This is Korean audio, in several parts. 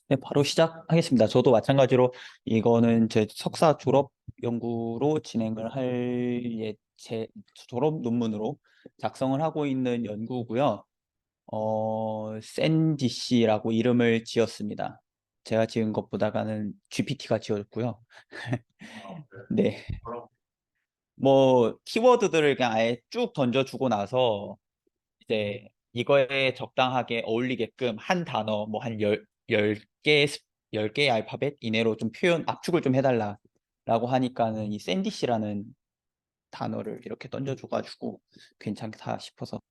네, 바로 시작하겠습니다. 저도 마찬가지로 이거는 제 석사 졸업 연구로 진행을 제 졸업 논문으로 작성을 하고 있는 연구고요. 샌디시라고 이름을 지었습니다. 제가 지은 것보다는 GPT가 지었고요. 네. 뭐 키워드들을 그냥 아예 쭉 던져주고 나서 이제 이거에 적당하게 어울리게끔 한 단어 뭐 한 열 개의 알파벳 이내로 좀 압축을 좀 해달라라고 하니까는 이 샌디시라는 단어를 이렇게 던져줘가지고 괜찮다 싶어서.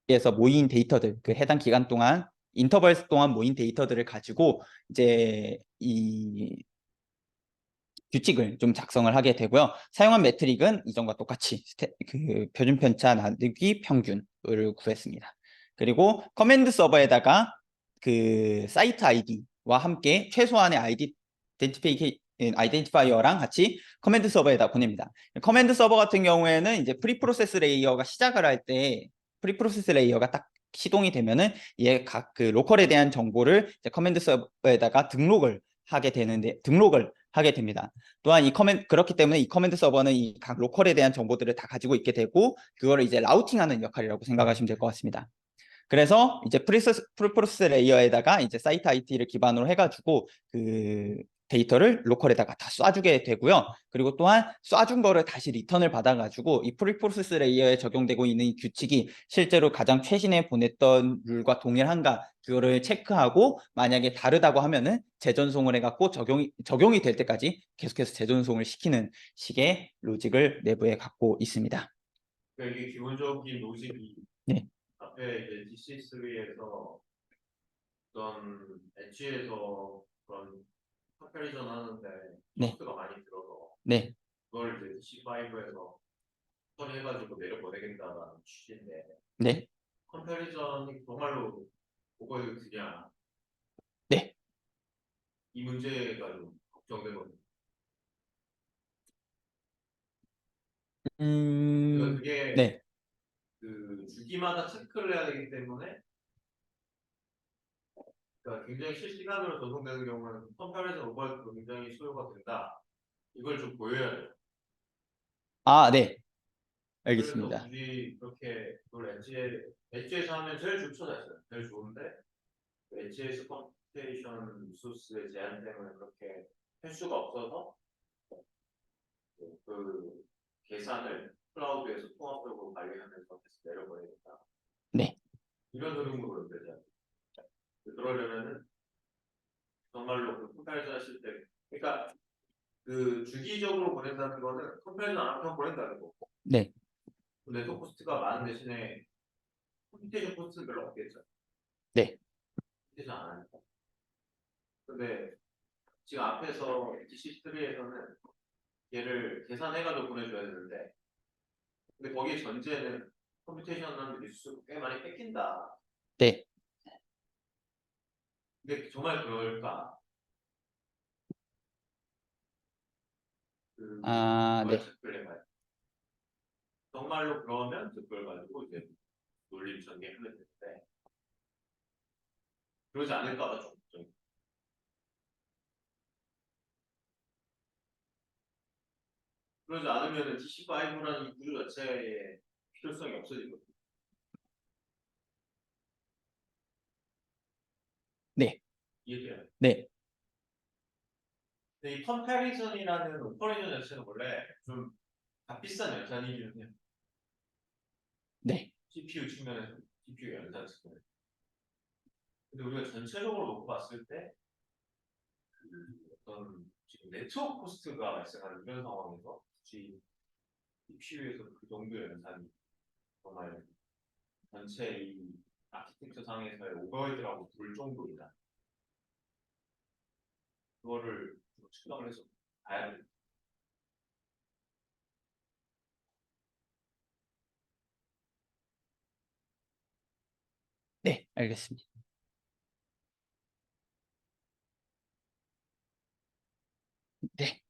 에서 모인 데이터들, 그 해당 기간 동안 인터벌 동안 모인 데이터들을 가지고 이제 이 규칙을 좀 작성을 하게 되고요. 사용한 매트릭은 이전과 똑같이 그 표준 편차 나누기 평균을 구했습니다. 그리고 커맨드 서버에다가 그 사이트 아이디와 함께 최소한의 아이덴티파이어랑 같이 커맨드 서버에다 보냅니다. 커맨드 서버 같은 경우에는 이제 프리프로세스 레이어가 시작을 할 때 프리프로세스 레이어가 딱 시동이 되면은 얘 각 그 로컬에 대한 정보를 이제 커맨드 서버에다가 등록을 하게 됩니다. 또한 그렇기 때문에 이 커맨드 서버는 이 각 로컬에 대한 정보들을 다 가지고 있게 되고 그거를 이제 라우팅하는 역할이라고 생각하시면 될 것 같습니다. 그래서 이제 프리프로세스 레이어에다가 이제 사이트 IT를 기반으로 해가지고 그 데이터를 로컬에다가 다 쏴주게 되고요. 그리고 또한 쏴준 거를 다시 리턴을 받아가지고 이 프리프로세스 레이어에 적용되고 있는 이 규칙이 실제로 가장 최신에 보냈던 룰과 동일한가 그거를 체크하고 만약에 다르다고 하면은 재전송을 해갖고 적용이 될 때까지 계속해서 재전송을 시키는 식의 로직을 내부에 갖고 있습니다. 그러니까 이게 기본적인 로직이 네. 앞에 이제 DC3에서 어떤 엣지에서 그런 컴패리전 하는데 네. 소스가 많이 들어서 네. 그걸 이제 DC5에서 처리해가지고 내려보내겠다라는 취지인데 네. 컴패리전이 정말로 그거에 드냐? 네. 이 문제가 좀 걱정되거든요. 그러니까 그게 네. 그 주기마다 체크를 해야 되기 때문에 그러니까 굉장히 실시간으로 전송되는 경우는 컴패리전 오버헤드도 굉장히 소요가 된다. 이걸 좀 보여야 돼요. 아, 네. 그래서 알겠습니다. 굳이 그렇게 그걸 엣지에서 하면 제일 좋죠, 사실. 제일 좋은데 엣지에서 컴퓨테이션 리소스의 제한 때문에 그렇게 할 수가 없어서 그 계산을 클라우드에서 통합적으로 관리하면서 계속 내려보내겠다. 네. 이런 흐름으로 되죠. 그러려면은 정말로 그 컴패리전 하실 때, 그러니까 그 주기적으로 보낸다는 거는 컴패리전 안 하면 보낸다는 거고. 네. 네트워크 코스트가 많은 대신에 컴퓨테이션 코스트는 별로 없겠죠. 네. 컴퓨테이션 안 하니까. 근데 지금 앞에서 DC3에서는 얘를 계산해가지고 보내줘야 되는데, 근데 거기에 전제는 컴퓨테이션 하는 리소스가 꽤 많이 뺏긴다. 네. 근데 정말 그럴까? 네. 체크를 해봐요. 정말로 그러면 그걸 가지고 이제 논리를 전개하면 되는데 그러지 않을까봐 좀 걱정. 그러지 않으면 DC5라는 이 구조 자체의 필요성이 없어지거든요. 네. 이해돼요? 네. 근데 이 컴패리전이라는 오퍼레이션 자체는 원래 좀 값비싼 연산이긴 해요. 네. CPU 측면에서 CPU 연산 측면에서. 근데 우리가 전체적으로 놓고 봤을 때 어떤 지금 네트워크 코스트가 발생하는 이런 상황에서 굳이 CPU에서 그 정도의 연산이 정말 전체 이 아키텍처 상에서의 오버헤드라고 부를 정도이다. 그거를 측정을 해서 봐야 됩니다. 네. 알겠습니다. 네.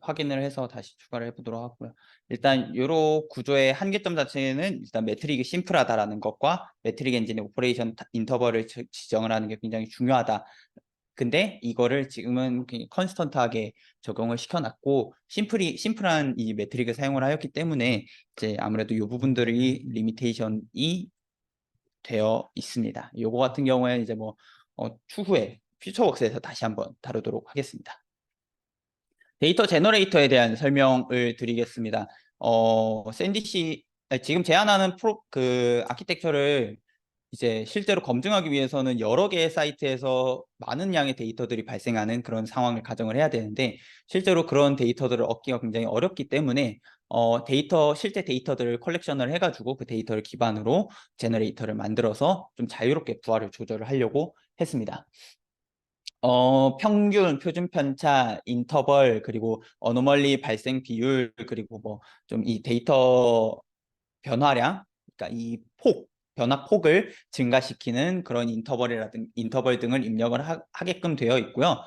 확인을 해서 다시 추가를 해보도록 하고요. 일단 요로 구조의 한계점 자체는 일단 매트릭이 심플하다라는 것과 매트릭 엔진의 오퍼레이션 인터벌을 지정을 하는 게 굉장히 중요하다. 근데 이거를 지금은 컨스턴트하게 적용을 시켜놨고 심플한 이 매트릭을 사용을 하였기 때문에 이제 아무래도 이 부분들이 리미테이션이 되어 있습니다. 요거 같은 경우에 이제 뭐 추후에 퓨처웍스에서 다시 한번 다루도록 하겠습니다. 데이터 제너레이터에 대한 설명을 드리겠습니다. 샌디시 지금 제안하는 아키텍처를 이제 실제로 검증하기 위해서는 여러 개의 사이트에서 많은 양의 데이터들이 발생하는 그런 상황을 가정을 해야 되는데 실제로 그런 데이터들을 얻기가 굉장히 어렵기 때문에 실제 데이터들을 컬렉션을 해가지고 그 데이터를 기반으로 제너레이터를 만들어서 좀 자유롭게 부하를 조절을 하려고 했습니다. 평균, 표준 편차, 인터벌, 그리고 어노멀리 발생 비율, 그리고 뭐 좀 이 데이터 변화량, 그러니까 이 변화 폭을 증가시키는 그런 인터벌 등을 입력을 하게끔 되어 있고요.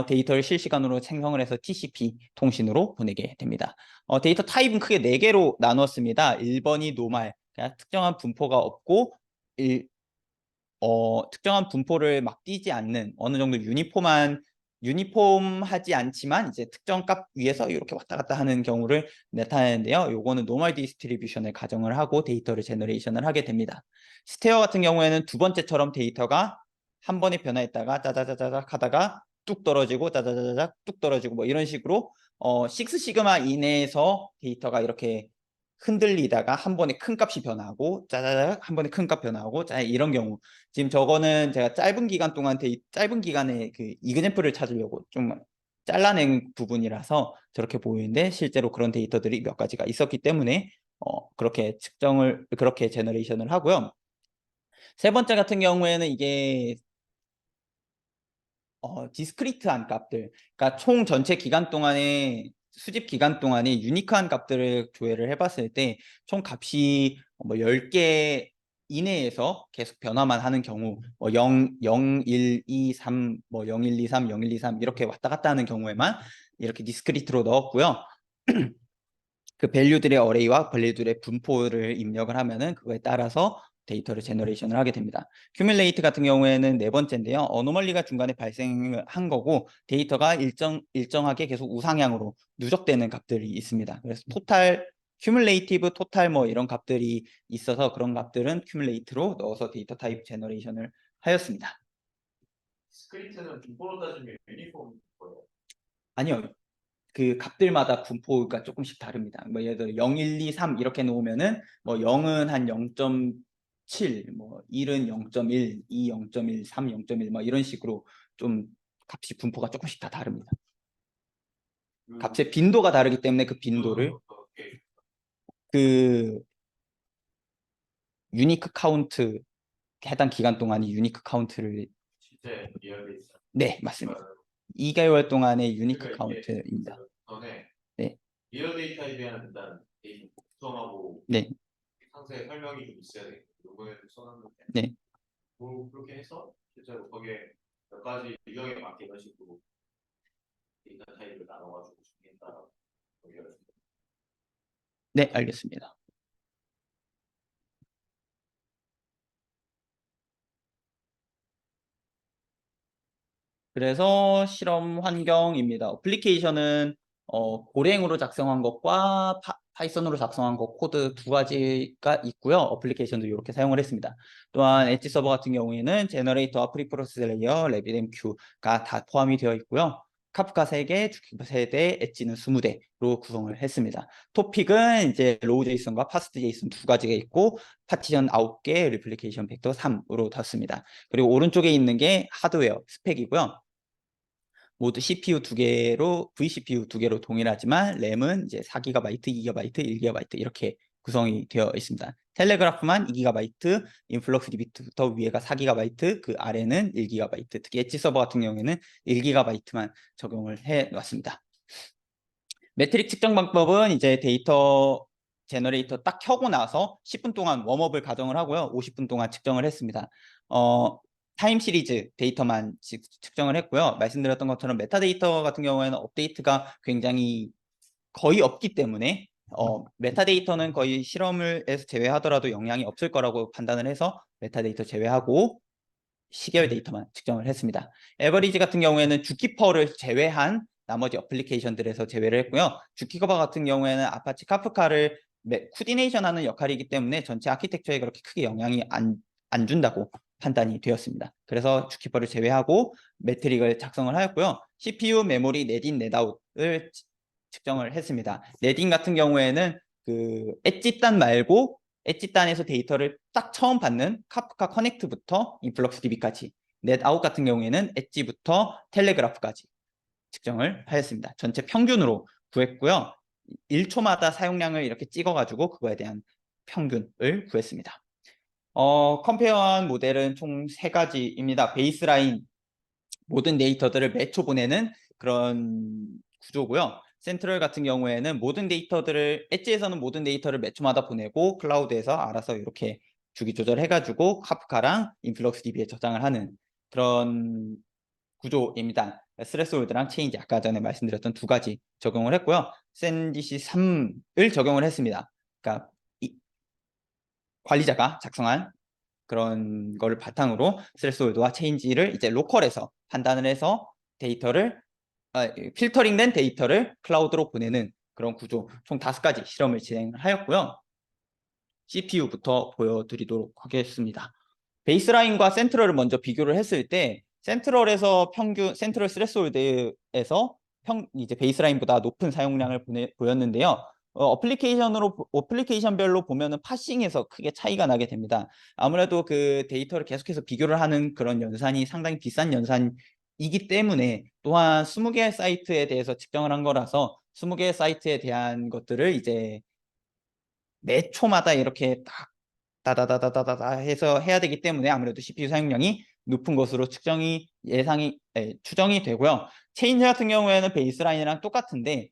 데이터를 실시간으로 생성을 해서 TCP 통신으로 보내게 됩니다. 데이터 타입은 크게 4개로 나누었습니다. 1번이 노말, 그냥 특정한 분포가 없고 특정한 분포를 막 띄지 않는 어느 정도 유니폼하지 않지만 이제 특정 값 위에서 이렇게 왔다 갔다 하는 경우를 나타내는데요. 요거는 노멀 디스트리뷰션을 가정을 하고 데이터를 제너레이션을 하게 됩니다. 스테어 같은 경우에는 두 번째처럼 데이터가 한 번에 변화했다가 짜자자자작 하다가 뚝 떨어지고 짜자자자작 뚝 떨어지고 뭐 이런 식으로 6 시그마 이내에서 데이터가 이렇게 흔들리다가 한 번에 큰 값이 변하고 짜자자작 한 번에 큰 값 변하고 이런 경우, 지금 저거는 제가 짧은 기간에 그 이그젠플을 찾으려고 좀 잘라낸 부분이라서 저렇게 보이는데, 실제로 그런 데이터들이 몇 가지가 있었기 때문에 그렇게 제너레이션을 하고요. 세 번째 같은 경우에는 이게 디스크리트한 값들, 그러니까 총 전체 기간 동안에 수집 기간 동안에 유니크한 값들을 조회를 해봤을 때 총 값이 뭐 10개 이내에서 계속 변화만 하는 경우, 뭐 0, 0, 1, 2, 3, 뭐 0, 1, 2, 3, 0, 1, 2, 3 이렇게 왔다 갔다 하는 경우에만 이렇게 디스크리트로 넣었고요. 그 밸류들의 어레이와 밸류들의 분포를 입력을 하면은 그거에 따라서 데이터를 제너레이션을 하게 됩니다. 큐뮬레이트 같은 경우에는 네 번째인데요. 어노멀리가 중간에 발생한 거고 데이터가 일정하게 계속 우상향으로 누적되는 값들이 있습니다. 그래서 큐뮬레이티브, 토탈 뭐 이런 값들이 있어서 그런 값들은 큐뮬레이트로 넣어서 데이터 타입 제너레이션을 하였습니다. 스크립트는 분포로 따지면 유니폼 거예요. 아니요. 그 값들마다 분포가 조금씩 다릅니다. 뭐 예를 들어 0, 1, 2, 3 이렇게 놓으면은 뭐 0은 한 0.7, 뭐 1은 0.1, 2 0.1, 3 0.1 뭐 이런 식으로 좀 값이 분포가 조금씩 다 다릅니다. 값의 빈도가 다르기 때문에 그 빈도를 그 유니크 카운트, 해당 기간 동안의 유니크 카운트를 실제 리얼데이터. 네, 맞습니다. 2개월 동안의 유니크 그러니까 이게 카운트입니다. 전에 네. 리얼 데이터에 대한 일단 데이터 복잡하고 네. 상세 설명이 좀 있어야 돼. 요번에도 써놨는데. 네. 뭐 그렇게 해서 실제로 거기에 몇 가지 유형에 맞게 이런 식으로 데이터 타입을 나눠가지고 준비했다라고 얘기했습니다. 네, 알겠습니다. 그래서 실험 환경입니다. 어플리케이션은 고랭으로 작성한 것과 파이썬으로 작성한 것 코드 두 가지가 있고요. 어플리케이션도 이렇게 사용을 했습니다. 또한 엣지 서버 같은 경우에는 제너레이터와 프리프로세스 레이어, RabbitMQ가 다 포함이 되어 있고요. 카프카 3개, 주키퍼 3대, 엣지는 20대로 구성을 했습니다. 토픽은 이제 로우 제이슨과 파스트 제이슨 두 가지가 있고 파티션 9개, 리플리케이션 벡터 3으로 뒀습니다. 그리고 오른쪽에 있는 게 하드웨어 스펙이고요. 모두 CPU 2개로 vCPU 2개로 동일하지만 램은 이제 4GB, 2GB, 1GB 이렇게 구성이 되어 있습니다. 텔레그래프만 2GB, 인플럭스DB부터 위에가 4GB, 그 아래는 1GB. 특히 엣지 서버 같은 경우에는 1GB만 적용을 해 놨습니다. 매트릭 측정 방법은 이제 데이터 제너레이터 딱 켜고 나서 10분 동안 웜업을 가정을 하고요. 50분 동안 측정을 했습니다. 타임 시리즈 데이터만 측정을 했고요. 말씀드렸던 것처럼 메타데이터 같은 경우에는 업데이트가 굉장히 거의 없기 때문에 메타데이터는 거의 실험을 해서 제외하더라도 영향이 없을 거라고 판단을 해서 메타데이터 제외하고 시계열 데이터만 측정을 했습니다. 에버리지 같은 경우에는 주키퍼를 제외한 나머지 어플리케이션들에서 제외를 했고요. 주키퍼 같은 경우에는 아파치 카프카를 코디네이션하는 역할이기 때문에 전체 아키텍처에 그렇게 크게 영향이 안 준다고 판단이 되었습니다. 그래서 주키퍼를 제외하고 매트릭을 작성을 하였고요. CPU, 메모리, 넷인, 넷아웃을 측정을 했습니다. 넷인 같은 경우에는 그 엣지단 말고 엣지단에서 데이터를 딱 처음 받는 카프카 커넥트부터 인플럭스 DB까지, 넷아웃 같은 경우에는 엣지부터 텔레그래프까지 측정을 하였습니다. 전체 평균으로 구했고요. 1초마다 사용량을 이렇게 찍어가지고 그거에 대한 평균을 구했습니다. 컴페어한 모델은 총 3가지입니다. 베이스라인, 모든 데이터들을 매초 보내는 그런 구조고요. 센트럴 같은 경우에는 모든 데이터들을, 엣지에서는 모든 데이터를 몇 초마다 보내고 클라우드에서 알아서 이렇게 주기 조절해가지고 카프카랑 인플럭스 DB에 저장을 하는 그런 구조입니다. 스레스홀드랑 체인지 아까 전에 말씀드렸던 2가지 적용을 했고요. 샌디시 3을 적용을 했습니다. 그러니까 관리자가 작성한 그런 거를 바탕으로 스레스홀드와 체인지를 이제 로컬에서 판단을 해서 데이터를 필터링된 데이터를 클라우드로 보내는 그런 구조, 총 5가지 실험을 진행하였고요. CPU부터 보여드리도록 하겠습니다. 베이스라인과 센트럴을 먼저 비교를 했을 때 센트럴에서 평균 센트럴 스레스홀드에서 이제 베이스라인보다 높은 사용량을 보였는데요. 어플리케이션별로 보면은 파싱에서 크게 차이가 나게 됩니다. 아무래도 그 데이터를 계속해서 비교를 하는 그런 연산이 상당히 비싼 연산이기 때문에, 또한 20개 사이트에 대해서 측정을 한 거라서 20개 사이트에 대한 것들을 이제 매 초마다 이렇게 딱 다다다다다다 해서 해야 되기 때문에 아무래도 CPU 사용량이 높은 것으로 추정이 되고요. 체인지 같은 경우에는 베이스라인이랑 똑같은데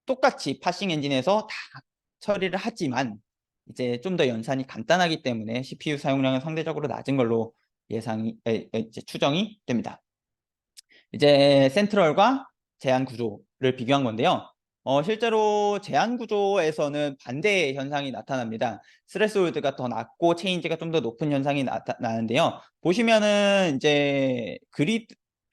똑같이 파싱 엔진에서 다 처리를 하지만 이제 좀 더 연산이 간단하기 때문에 CPU 사용량은 상대적으로 낮은 걸로 이제 추정이 됩니다. 이제 센트럴과 제한 구조를 비교한 건데요. 실제로 제한 구조에서는 반대의 현상이 나타납니다. 스레스홀드가 더 낮고 체인지가 좀 더 높은 현상이 나타나는데요. 보시면은 이제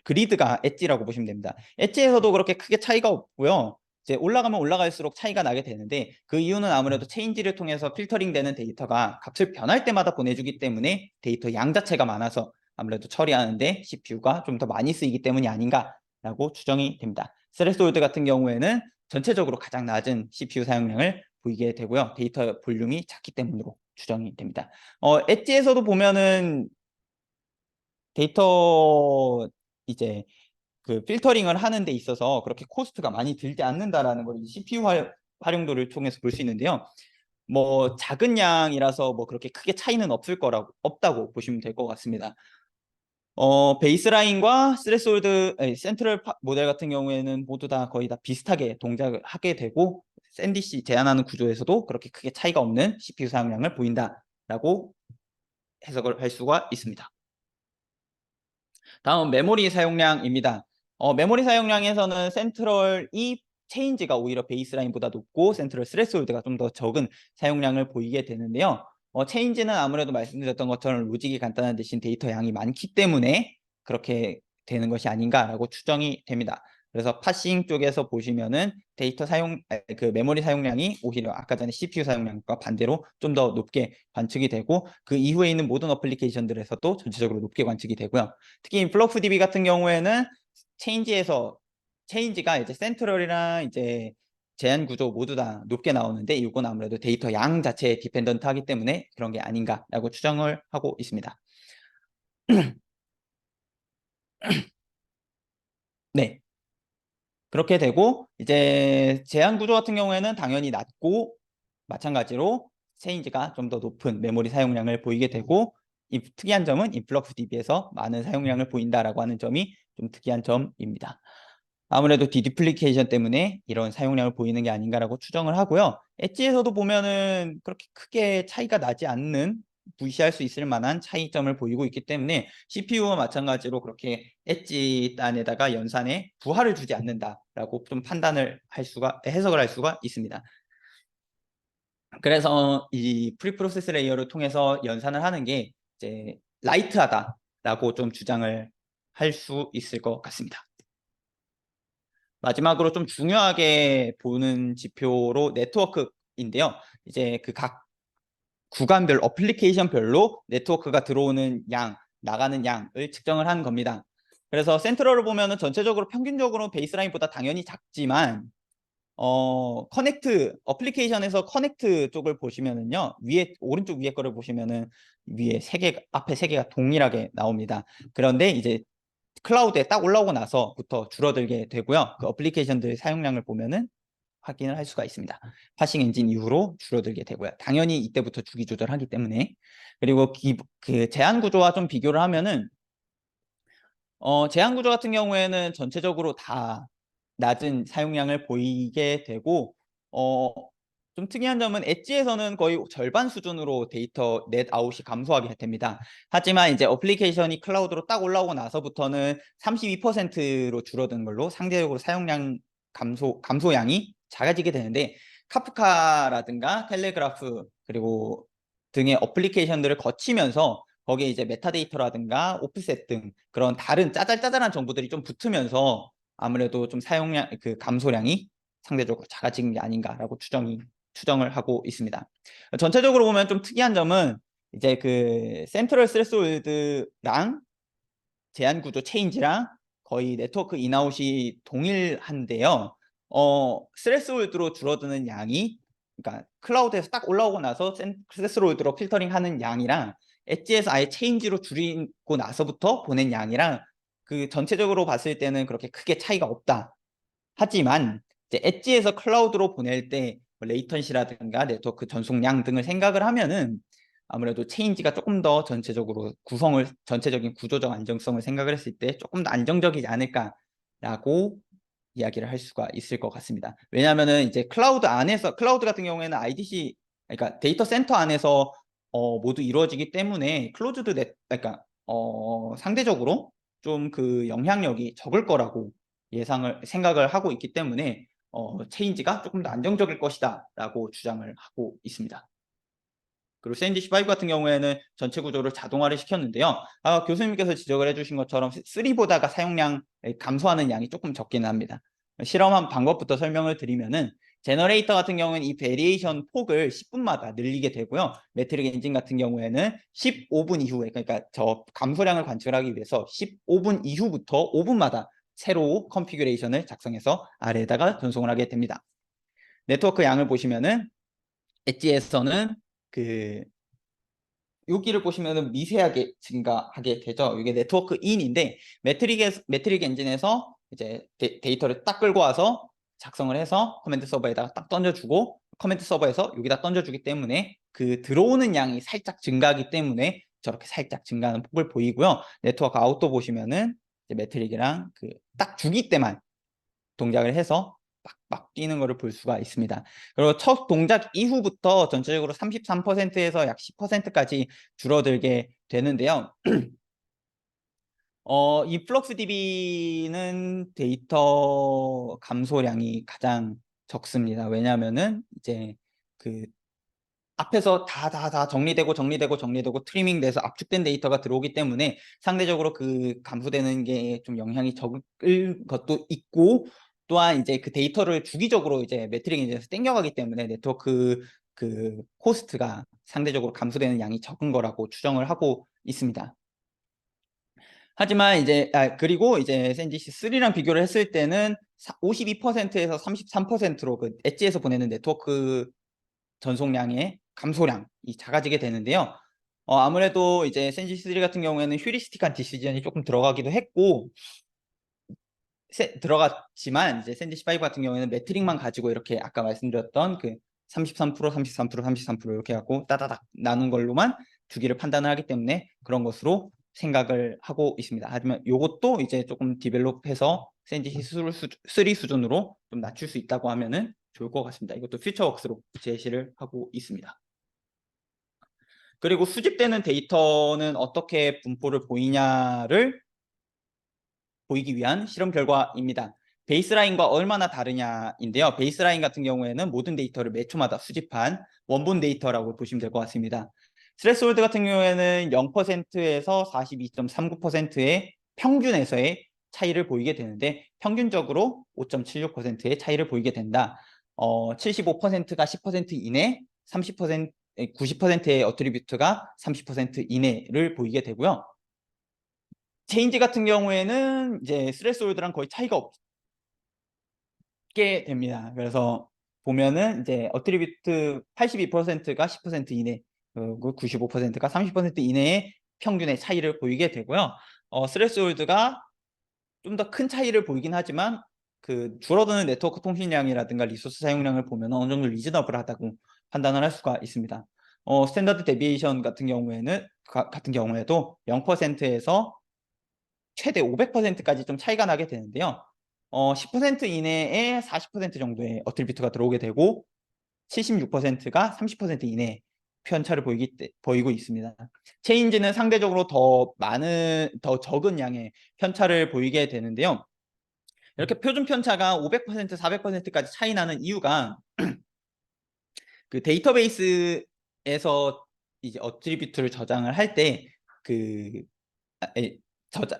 그리드가 엣지라고 보시면 됩니다. 엣지에서도 그렇게 크게 차이가 없고요. 이제 올라가면 올라갈수록 차이가 나게 되는데, 그 이유는 아무래도 체인지를 통해서 필터링 되는 데이터가 값을 변할 때마다 보내주기 때문에 데이터 양 자체가 많아서 아무래도 처리하는데 CPU가 좀 더 많이 쓰이기 때문이 아닌가라고 추정이 됩니다. 스레스홀드 같은 경우에는 전체적으로 가장 낮은 CPU 사용량을 보이게 되고요. 데이터 볼륨이 작기 때문으로 추정이 됩니다. 엣지에서도 보면은 데이터 이제 그 필터링을 하는 데 있어서 그렇게 코스트가 많이 들지 않는다라는 걸 CPU 활용도를 통해서 볼 수 있는데요. 뭐 작은 양이라서 뭐 그렇게 크게 차이는 없다고 보시면 될 것 같습니다. 베이스라인과 센트럴 모델 같은 경우에는 모두 다 거의 다 비슷하게 동작을 하게 되고, 샌디시 제한하는 구조에서도 그렇게 크게 차이가 없는 CPU 사용량을 보인다라고 해석을 할 수가 있습니다. 다음 메모리 사용량입니다. 메모리 사용량에서는 센트럴이 체인지가 오히려 베이스라인보다 높고 센트럴 스레스홀드가 좀 더 적은 사용량을 보이게 되는데요. 체인지는 아무래도 말씀드렸던 것처럼 로직이 간단한 대신 데이터 양이 많기 때문에 그렇게 되는 것이 아닌가라고 추정이 됩니다. 그래서 파싱 쪽에서 보시면은 그 메모리 사용량이 오히려 아까 전에 CPU 사용량과 반대로 좀 더 높게 관측이 되고, 그 이후에 있는 모든 어플리케이션들에서도 전체적으로 높게 관측이 되고요. 특히 인플럭스DB 같은 경우에는 체인지가 이제 센트럴이랑 이제 제한 구조 모두 다 높게 나오는데, 이건 아무래도 데이터 양 자체에 디펜던트 하기 때문에 그런 게 아닌가라고 추정을 하고 있습니다. 네. 그렇게 되고, 이제 제한 구조 같은 경우에는 당연히 낮고, 마찬가지로 체인지가 좀 더 높은 메모리 사용량을 보이게 되고, 이 특이한 점은 인플럭스 DB에서 많은 사용량을 보인다라고 하는 점이 좀 특이한 점입니다. 아무래도 디듀플리케이션 때문에 이런 사용량을 보이는 게 아닌가라고 추정을 하고요. 엣지에서도 보면은 그렇게 크게 차이가 나지 않는, 무시할 수 있을 만한 차이점을 보이고 있기 때문에 CPU와 마찬가지로 그렇게 엣지 단에다가 연산에 부하를 주지 않는다라고 좀 해석을 할 수가 있습니다. 그래서 이 프리프로세스 레이어를 통해서 연산을 하는 게 이제 라이트하다라고 좀 주장을 할 수 있을 것 같습니다. 마지막으로 좀 중요하게 보는 지표로 네트워크인데요. 이제 그 각 구간별, 어플리케이션별로 네트워크가 들어오는 양, 나가는 양을 측정을 한 겁니다. 그래서 센트럴을 보면은 전체적으로 평균적으로 베이스라인보다 당연히 작지만, 어플리케이션에서 커넥트 쪽을 보시면은요, 오른쪽 위에 거를 보시면은 앞에 세 개가 동일하게 나옵니다. 그런데 이제 클라우드에 딱 올라오고 나서부터 줄어들게 되고요. 그 어플리케이션들 사용량을 보면은 확인을 할 수가 있습니다. 파싱 엔진 이후로 줄어들게 되고요. 당연히 이때부터 주기 조절하기 때문에. 그리고 그 제한 구조와 좀 비교를 하면은 제한 구조 같은 경우에는 전체적으로 다 낮은 사용량을 보이게 되고 좀 특이한 점은 엣지에서는 거의 절반 수준으로 데이터 넷 아웃이 감소하게 됩니다. 하지만 이제 어플리케이션이 클라우드로 딱 올라오고 나서부터는 32%로 줄어든 걸로 상대적으로 사용량 감소량이 작아지게 되는데, 카프카라든가 텔레그라프 그리고 등의 어플리케이션들을 거치면서 거기에 이제 메타데이터라든가 오프셋 등 그런 다른 짜잘짜잘한 정보들이 좀 붙으면서 아무래도 좀 사용량 그 감소량이 상대적으로 작아진 게 아닌가라고 추정을 하고 있습니다. 전체적으로 보면 좀 특이한 점은 이제 그 센트럴 스레스홀드랑 제한 구조 체인지랑 거의 네트워크 인아웃이 동일한데요. 스레스홀드로 줄어드는 양이, 그러니까 클라우드에서 딱 올라오고 나서 스레스홀드로 필터링하는 양이랑 엣지에서 아예 체인지로 줄이고 나서부터 보낸 양이랑 그 전체적으로 봤을 때는 그렇게 크게 차이가 없다. 하지만 이제 엣지에서 클라우드로 보낼 때 레이턴시라든가 네트워크 전송량 등을 생각을 하면은 아무래도 체인지가 조금 더 전체적으로 전체적인 구조적 안정성을 생각을 했을 때 조금 더 안정적이지 않을까라고 이야기를 할 수가 있을 것 같습니다. 왜냐하면은 이제 클라우드 같은 경우에는 IDC, 그러니까 데이터 센터 안에서 모두 이루어지기 때문에 그러니까 상대적으로 좀 그 영향력이 적을 거라고 생각을 하고 있기 때문에 체인지가 조금 더 안정적일 것이다라고 주장을 하고 있습니다. 그리고 샌디시5 같은 경우에는 전체 구조를 자동화를 시켰는데요. 교수님께서 지적을 해주신 것처럼 3보다가 사용량 감소하는 양이 조금 적기는 합니다. 실험한 방법부터 설명을 드리면은 제너레이터 같은 경우는 이 베리에이션 폭을 10분마다 늘리게 되고요. 매트릭 엔진 같은 경우에는 15분 이후에, 그러니까 저 감소량을 관측하기 위해서 15분 이후부터 5분마다 새로 컨피규레이션을 작성해서 아래에다가 전송을 하게 됩니다. 네트워크 양을 보시면은 엣지에서는 그 여기를 보시면은 미세하게 증가하게 되죠. 이게 네트워크 인인데 매트릭 엔진에서 이제 데이터를 딱 끌고 와서 작성을 해서 커맨드 서버에다가 딱 던져주고 커맨드 서버에서 여기다 던져주기 때문에 그 들어오는 양이 살짝 증가하기 때문에 저렇게 살짝 증가하는 폭을 보이고요. 네트워크 아웃도 보시면은 이제 매트릭이랑 그 딱 주기 때만 동작을 해서 빡빡 뛰는 것을 볼 수가 있습니다. 그리고 첫 동작 이후부터 전체적으로 33%에서 약 10%까지 줄어들게 되는데요. 이 플럭스DB는 데이터 감소량이 가장 적습니다. 왜냐하면은 이제 그 앞에서 다 정리되고 트리밍 돼서 압축된 데이터가 들어오기 때문에 상대적으로 그 감소되는 게 좀 영향이 적을 것도 있고, 또한 이제 그 데이터를 주기적으로 이제 매트릭 엔진에서 땡겨가기 때문에 네트워크 그 코스트가 상대적으로 감소되는 양이 적은 거라고 추정을 하고 있습니다. 하지만 이제 그리고 이제 샌디시 3랑 비교를 했을 때는 52%에서 33%로 그 엣지에서 보내는 네트워크 전송량의 감소량이 작아지게 되는데요. 아무래도 이제 샌디시 3 같은 경우에는 휴리스틱한 디시전이 조금 들어가기도 했고 들어갔지만 이제 샌디시 5 같은 경우에는 매트릭만 가지고 이렇게 아까 말씀드렸던 그 33% 이렇게 갖고 따다닥 나눈 걸로만 주기를 판단을 하기 때문에 그런 것으로 생각을 하고 있습니다. 하지만 이것도 이제 조금 디벨롭해서 샌디시 3 수준으로 좀 낮출 수 있다고 하면은 좋을 것 같습니다. 이것도 퓨처웍스로 제시를 하고 있습니다. 그리고 수집되는 데이터는 어떻게 분포를 보이기 위한 실험 결과입니다. 베이스라인과 얼마나 다르냐인데요. 베이스라인 같은 경우에는 모든 데이터를 몇 초마다 수집한 원본 데이터라고 보시면 될 것 같습니다. 스레스홀드 같은 경우에는 0%에서 42.39%의 평균에서의 차이를 보이게 되는데 평균적으로 5.76%의 차이를 보이게 된다. 75%가 10% 이내, 90%의 어트리뷰트가 30% 이내를 보이게 되고요. 체인지 같은 경우에는 이제 스레스홀드랑 거의 차이가 없게 됩니다. 그래서 보면은 이제 어트리뷰트 82%가 10% 이내, 그리고 95%가 30% 이내의 평균의 차이를 보이게 되고요. 스레스홀드가 좀 더 큰 차이를 보이긴 하지만 그 줄어드는 네트워크 통신량이라든가 리소스 사용량을 보면 어느 정도 리즈너블하다고 판단을 할 수가 있습니다. 스탠다드 데비에이션 같은 경우에도 0%에서 최대 500%까지 좀 차이가 나게 되는데요. 10% 이내에 40% 정도의 어트리뷰트가 들어오게 되고 76%가 30% 이내 편차를 보이고 있습니다. 체인지는 상대적으로 더 적은 양의 편차를 보이게 되는데요. 이렇게 표준 편차가 500%, 400%까지 차이 나는 이유가 그 데이터베이스에서 이제 어트리뷰트를 저장을 할 때 그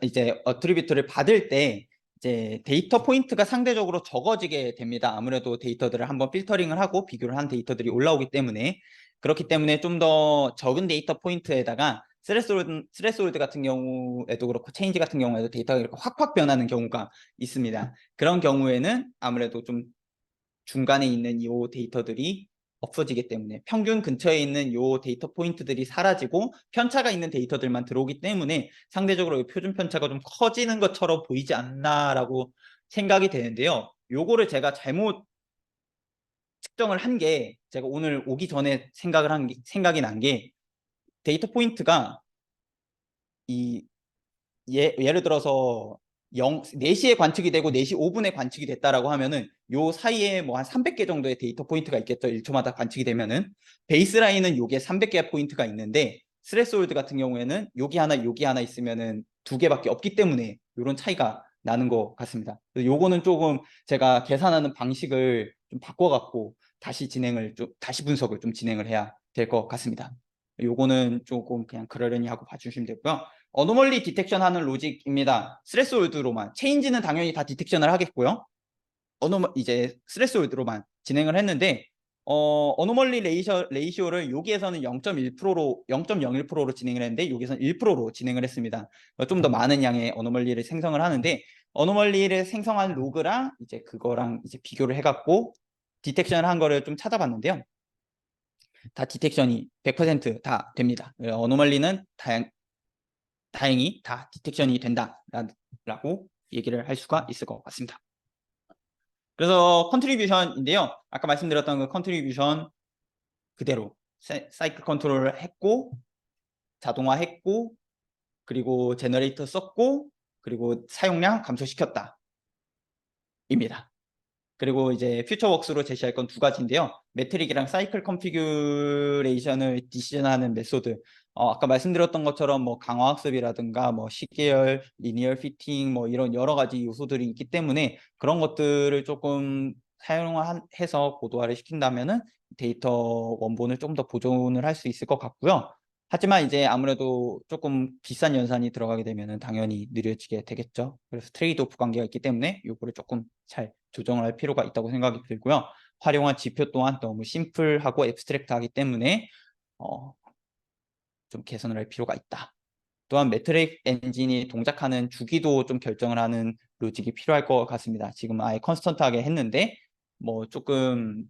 이제 어트리뷰트를 받을 때 이제 데이터 포인트가 상대적으로 적어지게 됩니다. 아무래도 데이터들을 한번 필터링을 하고 비교를 한 데이터들이 올라오기 때문에 그렇기 때문에 좀 더 적은 데이터 포인트에다가 스레스홀드 같은 경우에도 그렇고 체인지 같은 경우에도 데이터가 이렇게 확확 변하는 경우가 있습니다. 그런 경우에는 아무래도 좀 중간에 있는 이 데이터들이 없어지기 때문에 평균 근처에 있는 요 데이터 포인트들이 사라지고 편차가 있는 데이터들만 들어오기 때문에 상대적으로 표준 편차가 좀 커지는 것처럼 보이지 않나라고 생각이 되는데요. 요거를 제가 잘못 측정을 한 게 제가 오늘 오기 전에 생각이 난 게 데이터 포인트가 예를 들어서 4시에 관측이 되고 4시 5분에 관측이 됐다라고 하면은 요 사이에 뭐 한 300개 정도의 데이터 포인트가 있겠죠. 1초마다 관측이 되면은 베이스라인은 요게 300개 포인트가 있는데 스레스홀드 같은 경우에는 여기 하나 있으면은 2개밖에 없기 때문에 요런 차이가 나는 것 같습니다. 그래서 요거는 조금 제가 계산하는 방식을 좀 바꿔갖고 다시 분석을 좀 진행을 해야 될 것 같습니다. 요거는 조금 그냥 그러려니 하고 봐주시면 되고요. 어노멀리 디텍션 하는 로직입니다. 스레스홀드로만. 체인지는 당연히 다 디텍션을 하겠고요. 이제 스레스홀드로만 진행을 했는데 어노멀리 레이시오를 여기에서는 0.01%로 진행을 했는데 여기서는 1%로 진행을 했습니다. 좀 더 많은 양의 어노멀리를 생성을 하는데 어노멀리를 생성한 로그랑 이제 그거랑 이제 비교를 해갖고 디텍션을 한 거를 좀 찾아봤는데요. 다 디텍션이 100%다 됩니다. 어노멀리는 다행히 다 디텍션이 된다라고 얘기를 할 수가 있을 것 같습니다. 그래서 컨트리뷰션인데요. 아까 말씀드렸던 그 컨트리뷰션 그대로 사이클 컨트롤을 했고 자동화했고 그리고 제너레이터 썼고 그리고 사용량 감소시켰다 입니다. 그리고 이제 퓨처웍스로 제시할 건 2가지인데요. 매트릭이랑 사이클 컨피규레이션을 디시전하는 메소드. 아까 말씀드렸던 것처럼 뭐 강화학습이라든가 뭐 시계열, 리니얼 피팅 뭐 이런 여러 가지 요소들이 있기 때문에 그런 것들을 조금 사용해서 고도화를 시킨다면은 데이터 원본을 좀 더 보존을 할 수 있을 것 같고요. 하지만 이제 아무래도 조금 비싼 연산이 들어가게 되면은 당연히 느려지게 되겠죠. 그래서 트레이드 오프 관계가 있기 때문에 요거를 조금 잘 조정을 할 필요가 있다고 생각이 들고요. 활용한 지표 또한 너무 심플하고 앱스트랙트하기 때문에 좀 개선을 할 필요가 있다. 또한 매트릭 엔진이 동작하는 주기도 좀 결정을 하는 로직이 필요할 것 같습니다. 지금 아예 컨스턴트하게 했는데 뭐 조금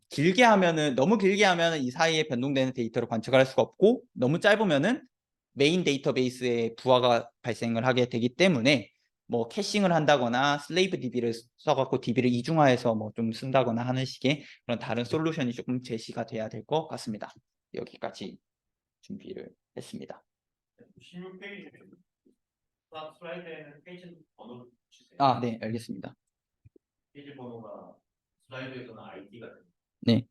너무 길게 하면은 이 사이에 변동되는 데이터를 관측할 수가 없고 너무 짧으면은 메인 데이터베이스에 부하가 발생을 하게 되기 때문에 뭐 캐싱을 한다거나 슬레이브 DB를 써갖고 DB를 이중화해서 뭐 좀 쓴다거나 하는 식의 그런 다른 솔루션이 조금 제시가 돼야 될 것 같습니다. 여기까지 준비를 했습니다. 16페이지 슬라이드에는 페이지 번호를 주세요. 아, 네, 알겠습니다. 페이지 번호가 슬라이드에서는 ID가 됩니다. 네.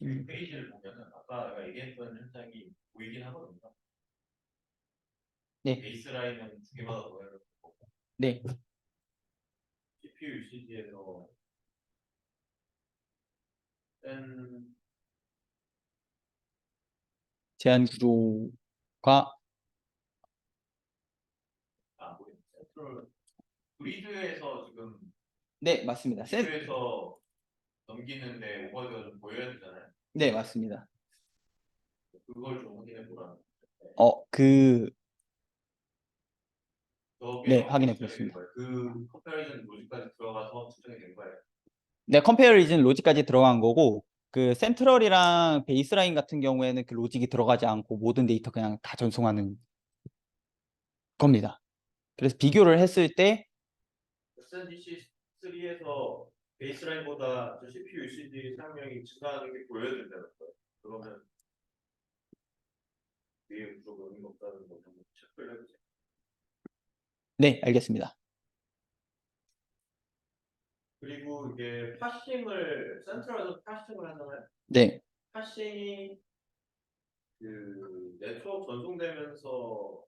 페이지를 보면은 아까 내가 얘기했던 현상이 보이긴 하거든요. 네. 베이스라인은 2개마다 보여줄 거고 네. CPU UCG에서 센 제한 구조가 센트럴 그리드에서 지금 네, 맞습니다. 그리드에서 넘기는데 오버드가 좀 보여야 되잖아요. 네, 맞습니다. 그걸 좀 확인해 보라는. 네, 저게 확인해 보겠습니다. 그 컴패리즌 로직까지 들어가서 측정이 된 거예요. 네, 컴페어리즌 로직까지 들어간 거고 그 센트럴이랑 베이스라인 같은 경우에는 그 로직이 들어가지 않고 모든 데이터 그냥 다 전송하는 겁니다. 그래서 비교를 했을 때 SNDC3에서 베이스라인보다 CPU UCD 사용량이 증가하는 게 보여진다는 거예요. 그러면 위에 무조건 의미가 없다는 거 한번 체크를 해보세요. 네, 알겠습니다. 그리고 이게 파싱을 센트럴에서 파싱을 하잖아요. 네. 파싱이 그 네트워크 전송되면서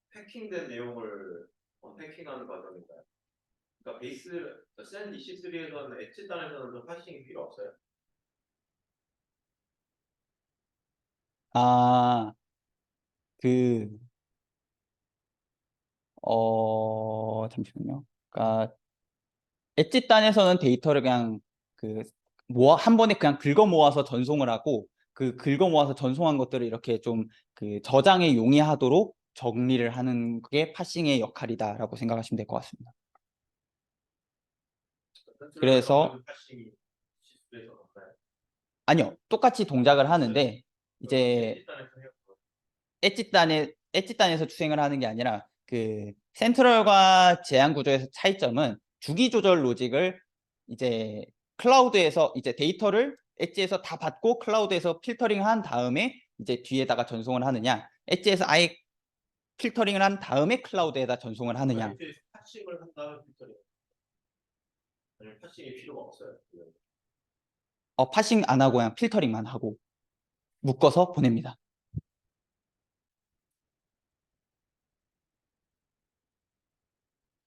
패킹된 내용을 언패킹하는 과정인가요? 그러니까 베이스 SNDC3에서는 엣지 단에서는 좀 파싱이 필요 없어요. 아, 그, 잠시만요. 그러니까 엣지 단에서는 데이터를 그냥 그 한 번에 그냥 긁어 모아서 전송을 하고 그 긁어 모아서 전송한 것들을 이렇게 좀 그 저장에 용이하도록 정리를 하는 게 파싱의 역할이다라고 생각하시면 될 것 같습니다. 그래서 파싱이 C3에서 없나요? 아니요, 똑같이 동작을 하는데 이제 엣지 단에서 해요. 엣지 단에서 추행을 하는 게 아니라 그 센트럴과 제한 구조에서 차이점은 주기 조절 로직을 이제 클라우드에서 이제 데이터를 엣지에서 다 받고 클라우드에서 필터링 한 다음에 이제 뒤에다가 전송을 하느냐, 엣지에서 아예 필터링을 한 다음에 클라우드에다 전송을 하느냐. 엣지에서 파싱을 한다는 필터링. 아니면 파싱이 필요가 없어요. 파싱 안 하고 그냥 필터링만 하고 묶어서 보냅니다.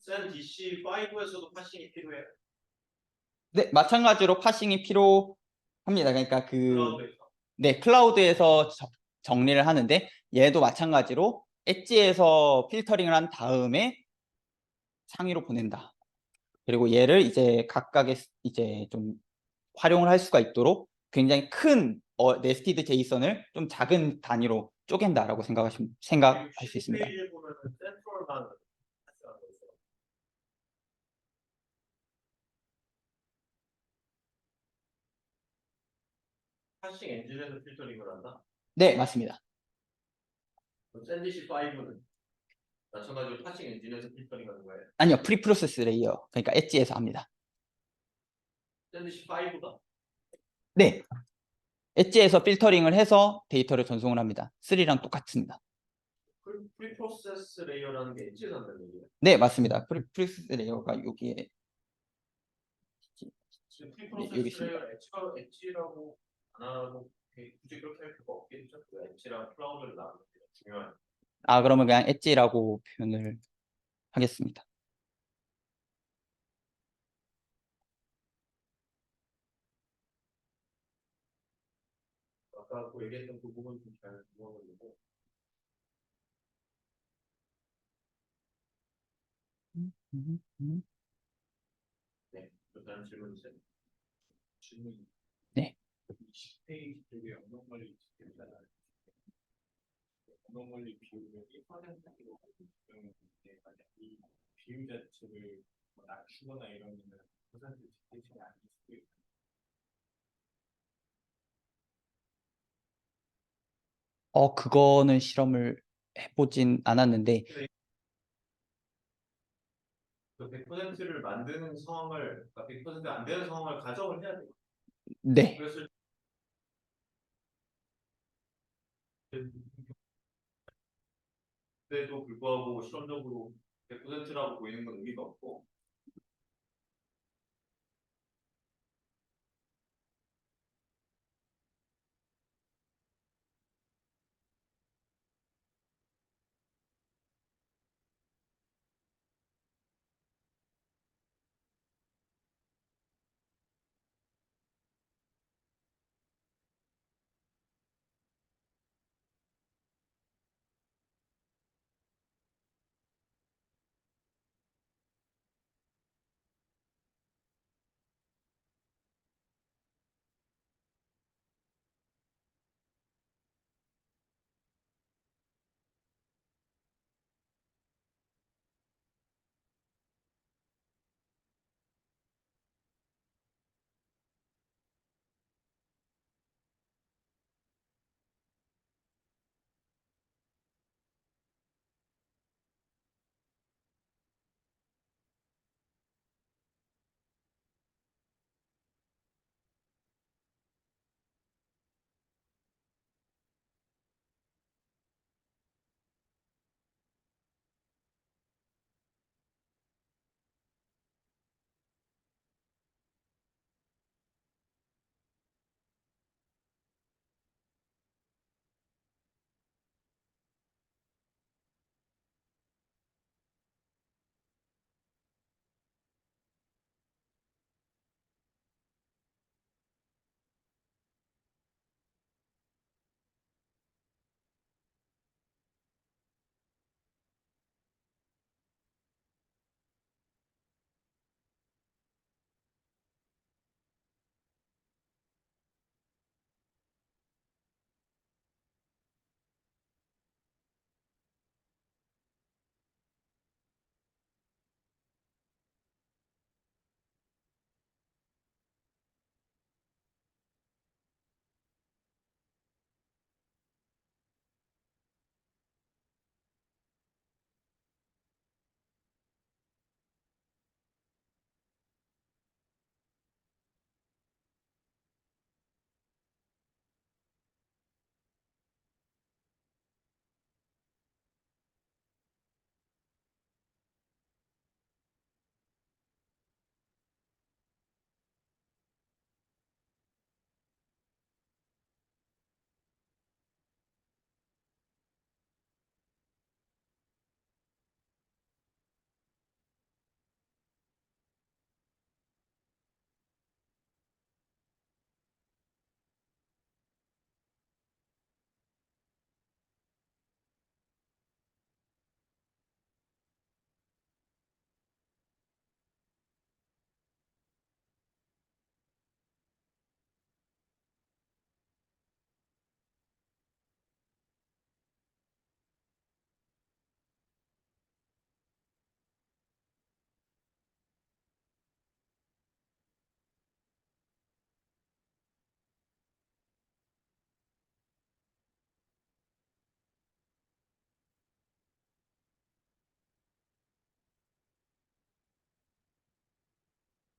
SNDC5에서도 파싱이 필요해요. 네, 마찬가지로 파싱이 필요합니다. 그러니까 클라우드에서. 네, 클라우드에서 정리를 하는데 얘도 마찬가지로 엣지에서 필터링을 한 다음에 상위로 보낸다. 그리고 얘를 이제 각각의 이제 좀 활용을 할 수가 있도록 굉장히 큰 네스티드 제이선을 좀 작은 단위로 쪼갠다라고 생각할 수 있습니다. 페이지에 보면은 센트럴만 파싱하는 거죠. 파싱 엔진에서 필터링을 한다. 네, 맞습니다. SNDC5는 마찬가지로 파싱 엔진에서 필터링하는 거예요. 아니요, 프리프로세스 레이어. 그러니까 엣지에서 합니다. SNDC5가 네, 엣지에서 필터링을 해서 데이터를 전송을 합니다. 3랑 똑같습니다. 프리프로세스 레이어라는 게 엣지에서 한다는 얘기예요. 네, 맞습니다. 프리프로세스 레이어가 여기에 지금 여기 프리프로세스 있습니다. 레이어 엣지라고 안 하고 굳이 그렇게 할 필요가 없겠죠. 엣지랑 클라우드를 나누는 게 중요한. 그러면 그냥 엣지라고 표현을 하겠습니다. 아까 그 얘기했던 그 부분 좀잘 들어보고. 네, 일단 질문 주세요. 질문. 네. 20페이지 쪽에 언어관리 시스템이잖아요. 언어관리 비율을 1%로 적용했는데 만약 이 비율 자체를 낮추거나 이러면은 퍼센트 디테일이 아닐 수도 있고. 그거는 실험을 해보진 않았는데, 그 100%를 만드는 상황을, 그러니까 100%안 되는 상황을 가정을 해야 돼요. 네. 그랬을 때도 불구하고 실험적으로 100%라고 보이는 건 의미가 없고,